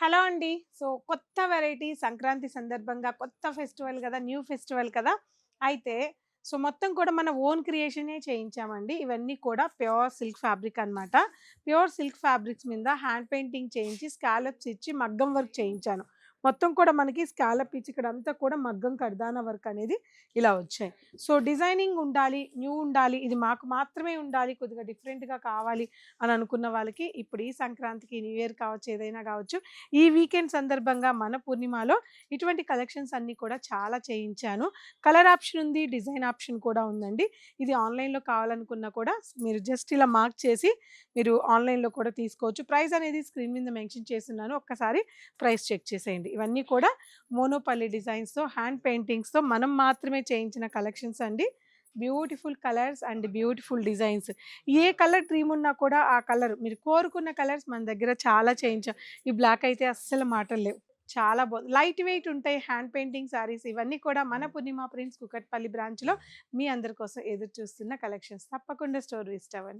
Hello అండి. So, కొత్త variety Sankranti సందర్భంగా కొత్త ఫెస్టివల్ గదా! న్యూ ఫెస్టివల్ కదా! అయితే మొత్తం కూడా మన ఓన్ క్రియేషనే చేయించామండి. ఇవన్నీ కూడా ప్యూర్ సిల్క్ ఫ్యాబ్రిక్ అనమాట. ప్యూర్ సిల్క్ ఫ్యాబ్రిక్స్ మీద హ్యాండ్ పెయింటింగ్ చేయించి, స్కాలప్స్ ఇచ్చి మగ్గం వర్క్ చేయించాను. మొత్తం కూడా మనకి స్కాలప్ ఇచ్చి ఇక్కడంతా కూడా మగ్గం కడ్దానా వర్క్ అనేది ఇలా వచ్చాయి. డిజైనింగ్ ఉండాలి, న్యూ ఉండాలి, ఇది మాకు మాత్రమే ఉండాలి, కొద్దిగా డిఫరెంట్‌గా కావాలి అని అనుకున్న వాళ్ళకి ఇప్పుడు ఈ సంక్రాంతికి, న్యూ ఇయర్ కావచ్చు, ఏదైనా కావచ్చు, ఈ వీకెండ్ సందర్భంగా మన పూర్ణిమలో ఇటువంటి కలెక్షన్స్ అన్నీ కూడా చాలా చేయించాను. కలర్ ఆప్షన్ ఉంది, డిజైన్ ఆప్షన్ కూడా ఉందండి. ఇది ఆన్‌లైన్‌లో కావాలనుకున్నా కూడా మీరు జస్ట్ ఇలా మార్క్ చేసి మీరు ఆన్‌లైన్‌లో కూడా తీసుకోవచ్చు. ప్రైస్ అనేది స్క్రీన్ మీద మెన్షన్ చేసున్నాను. ఒక్కసారి ప్రైస్ చెక్ చేసేయండి. ఇవన్నీ కూడా మోనోపల్లి డిజైన్స్‌తో, హ్యాండ్ పెయింటింగ్స్‌తో మనం మాత్రమే చేయించిన కలెక్షన్స్ అండి. Beautiful colours and beautiful designs. A colour dream ఉన్నా కూడా ఆ కలర్ మీరు కోరుకున్న కలర్స్ మన దగ్గర చాలా చేయించాం. ఈ బ్లాక్ అయితే అస్సలు మాటలు లేవు. చాలా బాగుంది. లైట్ వెయిట్ ఉంటాయి హ్యాండ్ పెయింటింగ్ శారీస్. ఇవన్నీ కూడా మన పూర్ణిమ ప్రింట్స్ కూకట్పల్లి బ్రాంచ్‌లో మీ అందరి కోసం ఎదురు చూస్తున్న కలెక్షన్స్. తప్పకుండా స్టోర్ విజిట్ అవ్వండి.